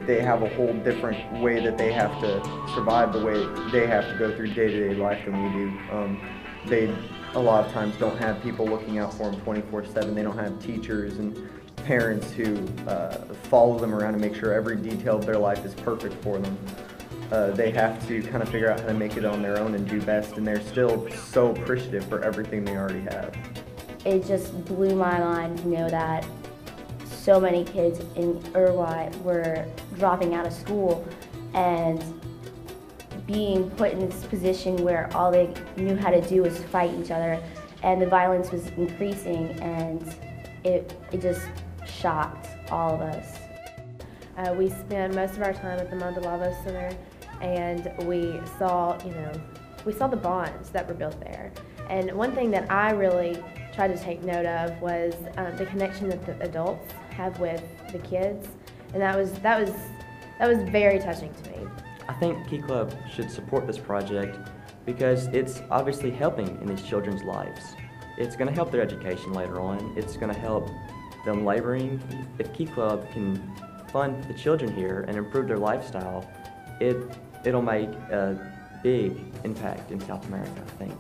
They have a whole different way that they have to survive, the way they have to go through day-to-day life than we do. They a lot of times don't have people looking out for them 24/7. They don't have teachers and parents who follow them around and make sure every detail of their life is perfect for them. They have to kind of figure out how to make it on their own and do best, and they're still so appreciative for everything they already have. It just blew my mind to know that so many kids in Uruguay were dropping out of school and being put in this position where all they knew how to do was fight each other, and the violence was increasing, and it just shocked all of us. We spent most of our time at the Mandalavo Center, and we saw the bonds that were built there. And one thing that I really tried to take note of was the connection that the adults have with the kids, and that was very touching to me. I think Key Club should support this project because it's obviously helping in these children's lives. It's going to help their education later on. It's going to help them laboring. If Key Club can fund the children here and improve their lifestyle, it'll make a big impact in South America, I think.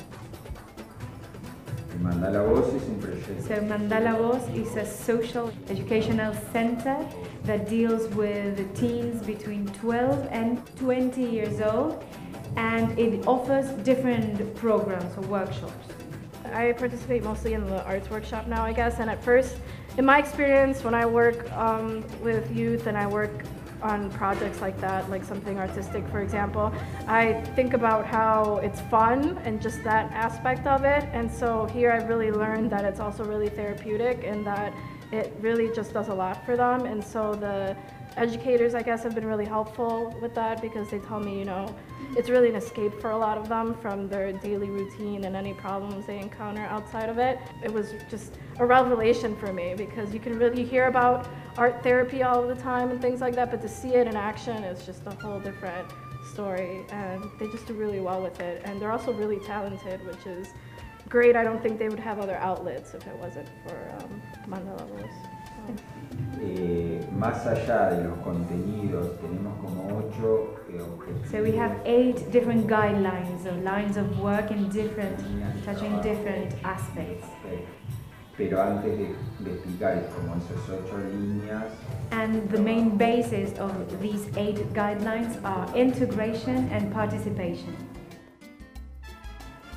So Mandala Voz is a social educational center that deals with teens between 12 and 20 years old, and it offers different programs or workshops. I participate mostly in the arts workshop now, I guess, and at first, in my experience, when I work with youth and I work on projects like that, like something artistic, for example, I think about how it's fun and just that aspect of it. And so here I've really learned that it's also really therapeutic and that it really just does a lot for them. And so the educators, I guess, have been really helpful with that because they tell me, it's really an escape for a lot of them from their daily routine and any problems they encounter outside of it. It was just a revelation for me because you can really hear about art therapy all the time and things like that, but to see it in action is just a whole different story, and they just do really well with it. And they're also really talented, which is great. I don't think they would have other outlets if it wasn't for Mandala Voz. Más allá de los contenidos, tenemos como 8 objetivos. So we have 8 different guidelines or lines of work in touching different aspects. Pero antes de explicar como esas 8 líneas. And the main basis of these 8 guidelines are integration and participation.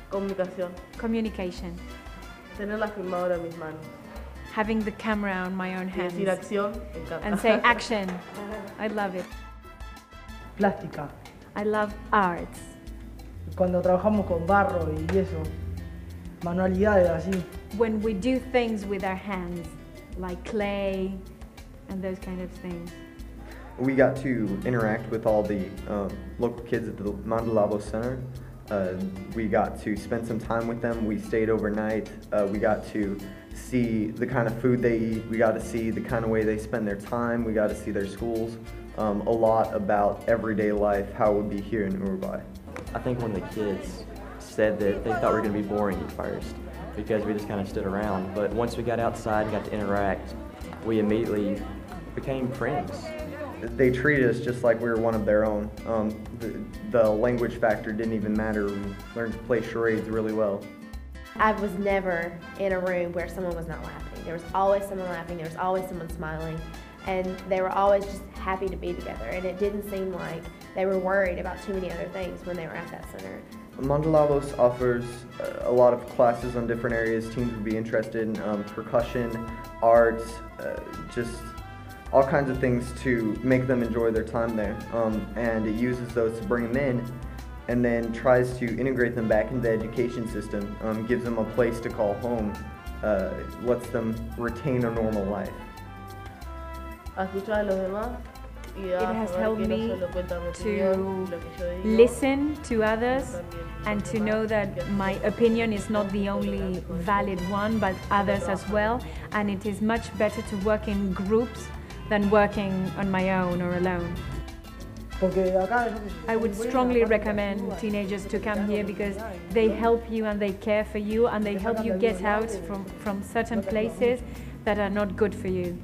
Comunicación. Communication. Tener la filmadora en mis manos. Having the camera on my own hands. Decir acción, and say action. I love it. Plástica. I love arts. Cuando trabajamos con barro y eso, manualidades así. When we do things with our hands, like clay and those kind of things. We got to interact with all the local kids at the Mandalavo Center. We got to spend some time with them. We stayed overnight. We got to see the kind of food they eat. We got to see the kind of way they spend their time. We got to see their schools. A lot about everyday life, how it would be here in Uruguay. I think one of the kids said that they thought we were going to be boring at first because we just kind of stood around. But once we got outside and got to interact, we immediately became friends. They treated us just like we were one of their own. The language factor didn't even matter. We learned to play charades really well. I was never in a room where someone was not laughing. There was always someone laughing, there was always someone smiling, and they were always just happy to be together, and it didn't seem like they were worried about too many other things when they were at that center. Mandalavos offers a lot of classes on different areas teens would be interested in, percussion, arts, just all kinds of things to make them enjoy their time there. And it uses those to bring them in and then tries to integrate them back into the education system, gives them a place to call home, lets them retain a normal life. It has helped me to listen to others and to know that my opinion is not the only valid one, but others as well. And it is much better to work in groups than working on my own or alone. I would strongly recommend teenagers to come here because they help you and they care for you and they help you get out from certain places that are not good for you.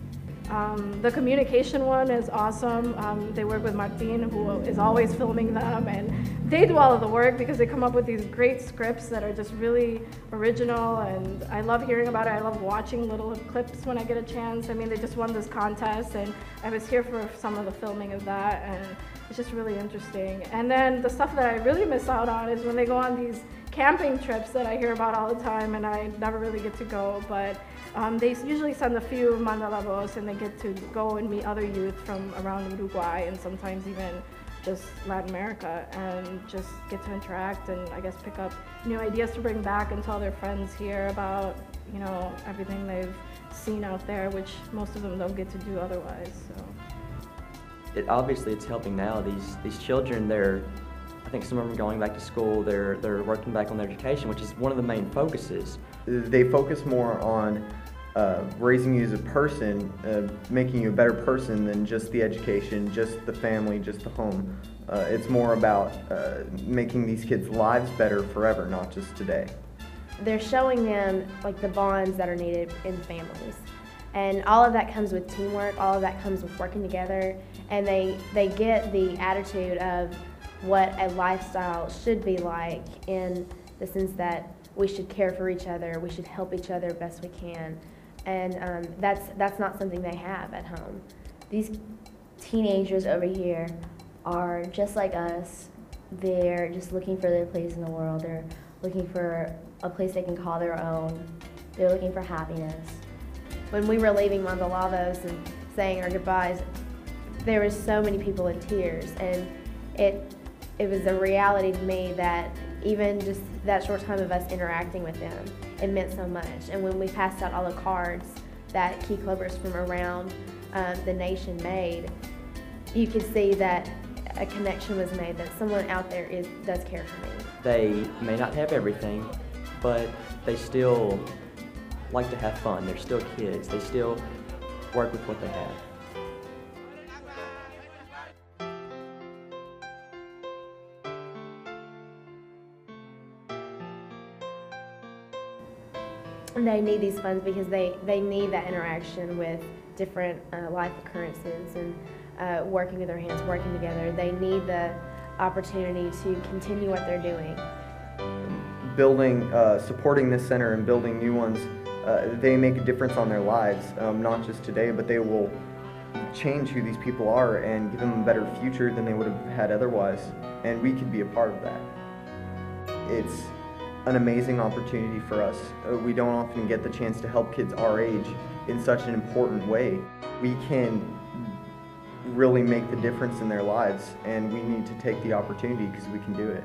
The communication one is awesome. They work with Martin, who is always filming them, and they do all of the work because they come up with these great scripts that are just really original, and I love hearing about it. I love watching little clips when I get a chance. I mean, they just won this contest, and I was here for some of the filming of that, and it's just really interesting. And then the stuff that I really miss out on is when they go on these camping trips that I hear about all the time, and I never really get to go, but they usually send a few mandalavos, and they get to go and meet other youth from around Uruguay and sometimes even just Latin America, and just get to interact and I guess pick up new ideas to bring back and tell their friends here about, you know, everything they've seen out there, which most of them don't get to do otherwise. So Obviously it's helping now. These children, I think some of them are going back to school, they're working back on their education, which is one of the main focuses. They focus more on raising you as a person, making you a better person than just the education, just the family, just the home. It's more about making these kids' lives better forever, not just today. They're showing them like the bonds that are needed in families. And all of that comes with teamwork, all of that comes with working together, and they get the attitude of what a lifestyle should be like, in the sense that we should care for each other, we should help each other best we can. And that's not something they have at home. These teenagers over here are just like us. They're just looking for their place in the world. They're looking for a place they can call their own. They're looking for happiness. When we were leaving Mandalavos and saying our goodbyes, there were so many people in tears, and it was a reality to me that even just that short time of us interacting with them, it meant so much. And when we passed out all the cards that key clubbers from around the nation made, you could see that a connection was made, that someone out there does care for me. They may not have everything, but they still like to have fun. They're still kids. They still work with what they have. And they need these funds because they need that interaction with different life occurrences and working with their hands, working together. They need the opportunity to continue what they're doing. Supporting this center and building new ones, they make a difference on their lives, not just today, but they will change who these people are and give them a better future than they would have had otherwise. And we could be a part of that. It's an amazing opportunity for us. We don't often get the chance to help kids our age in such an important way. We can really make the difference in their lives, and we need to take the opportunity because we can do it.